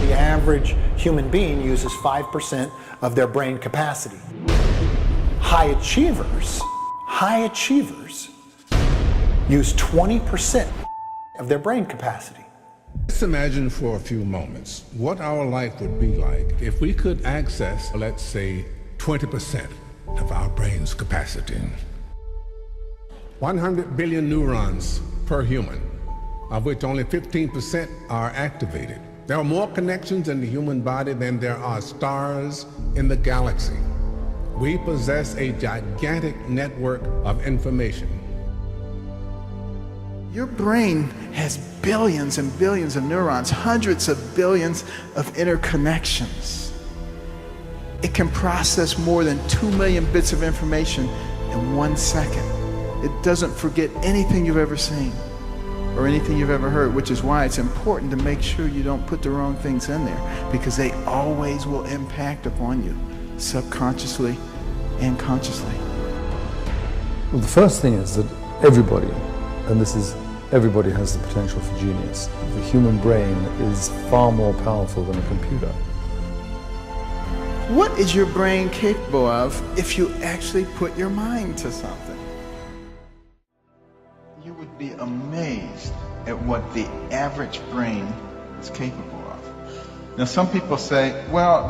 The average human being uses 5% of their brain capacity. High achievers use 20% of their brain capacity. Let's imagine for a few moments what our life would be like if we could access, let's say, 20% of our brain's capacity. 100 billion neurons per human, of which only 15% are activated. There are more connections in the human body than there are stars in the galaxy. We possess a gigantic network of information. Your brain has billions and billions of neurons, hundreds of billions of interconnections. It can process more than 2 million bits of information in 1 second. It doesn't forget anything you've ever seen or anything you've ever heard, which is why it's important to make sure you don't put the wrong things in there, because they always will impact upon you, subconsciously and consciously. Well, the first thing is that everybody, and everybody has the potential for genius. The human brain is far more powerful than a computer. What is your brain capable of if you actually put your mind to something? You would be amazed at what the average brain is capable of. Now, some people say, well,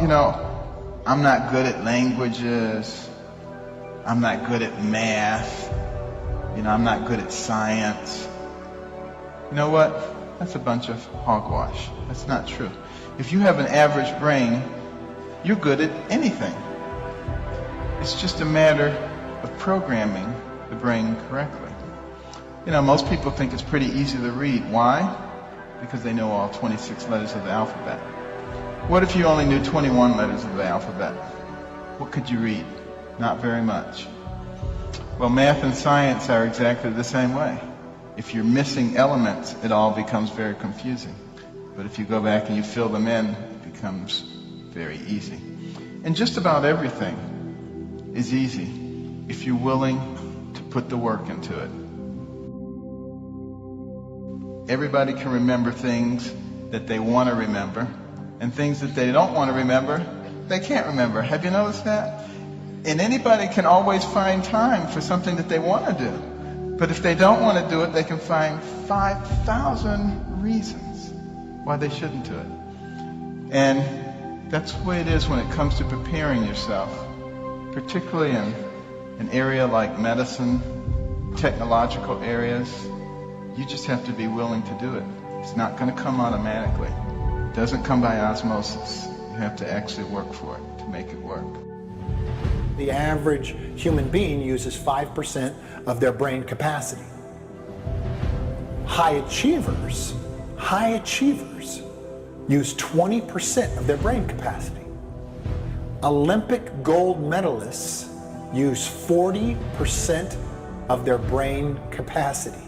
I'm not good at languages, I'm not good at math, I'm not good at science. You know what? That's a bunch of hogwash. That's not true. If you have an average brain, you're good at anything. It's just a matter of programming the brain correctly. Most people think it's pretty easy to read. Why? Because they know all 26 letters of the alphabet. What if you only knew 21 letters of the alphabet? What could you read? Not very much. Well, math and science are exactly the same way. If you're missing elements, it all becomes very confusing. But if you go back and you fill them in, it becomes very easy. And just about everything is easy if you're willing to put the work into it. Everybody can remember things that they want to remember, and things that they don't want to remember, they can't remember. Have you noticed that? And anybody can always find time for something that they want to do. But if they don't want to do it, they can find 5,000 reasons why they shouldn't do it. And that's the way it is when it comes to preparing yourself, particularly in an area like medicine, technological areas. You just have to be willing to do it. It's not going to come automatically. It doesn't come by osmosis. You have to actually work for it to make it work. The average human being uses 5% of their brain capacity. High achievers use 20% of their brain capacity. Olympic gold medalists use 40% of their brain capacity.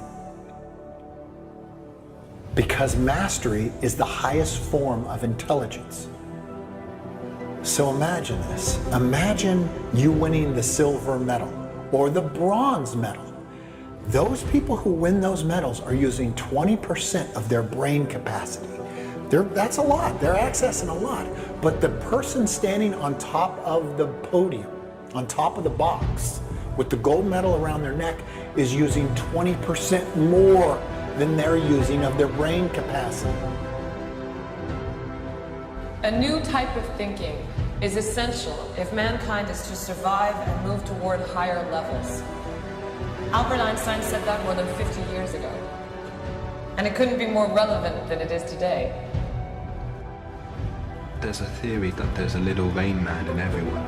Because mastery is the highest form of intelligence. So imagine this. Imagine you winning the silver medal or the bronze medal. Those people who win those medals are using 20% of their brain capacity. That's a lot. They're accessing a lot. But the person standing on top of the podium, on top of the box, with the gold medal around their neck, is using 20% more than they're using of their brain capacity. A new type of thinking is essential if mankind is to survive and move toward higher levels. Albert Einstein said that more than 50 years ago. And it couldn't be more relevant than it is today. There's a theory that there's a little Rain Man in everyone.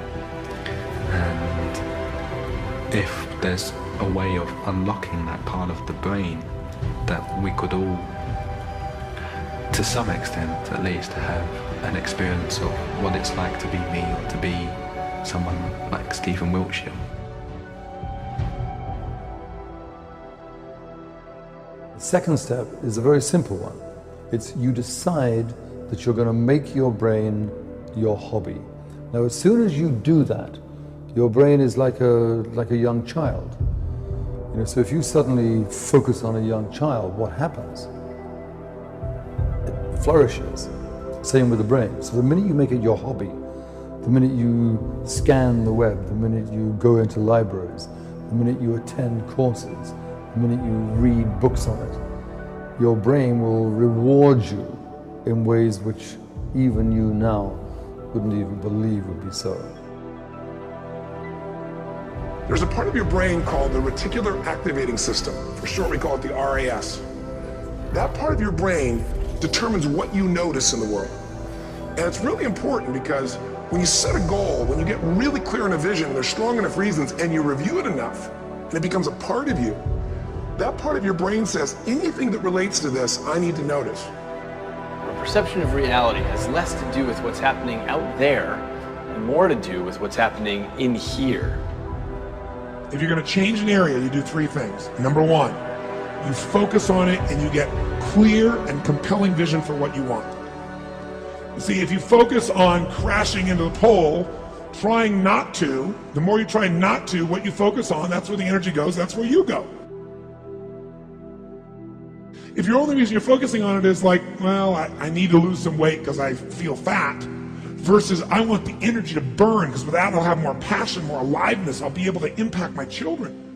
And if there's a way of unlocking that part of the brain, that we could all, to some extent at least, have an experience of what it's like to be me or to be someone like Stephen Wiltshire. The second step is a very simple one. It's you decide that you're going to make your brain your hobby. Now, as soon as you do that, your brain is like a young child. So if you suddenly focus on a young child, what happens? It flourishes. Same with the brain. So the minute you make it your hobby, the minute you scan the web, the minute you go into libraries, the minute you attend courses, the minute you read books on it, your brain will reward you in ways which even you now wouldn't even believe would be so. There's a part of your brain called the reticular activating system. For short, we call it the RAS. That part of your brain determines what you notice in the world. And it's really important because when you set a goal, when you get really clear in a vision, there's strong enough reasons, and you review it enough, and it becomes a part of you, that part of your brain says, anything that relates to this, I need to notice. Our perception of reality has less to do with what's happening out there and more to do with what's happening in here. If you're going to change an area, you do three things. Number one, you focus on it and you get clear and compelling vision for what you want. You see, if you focus on crashing into the pole, trying not to, the more you try not to, what you focus on, that's where the energy goes, that's where you go. If your only reason you're focusing on it is like, well, I need to lose some weight because I feel fat, versus I want the energy to burn because with that I'll have more passion, more aliveness, I'll be able to impact my children.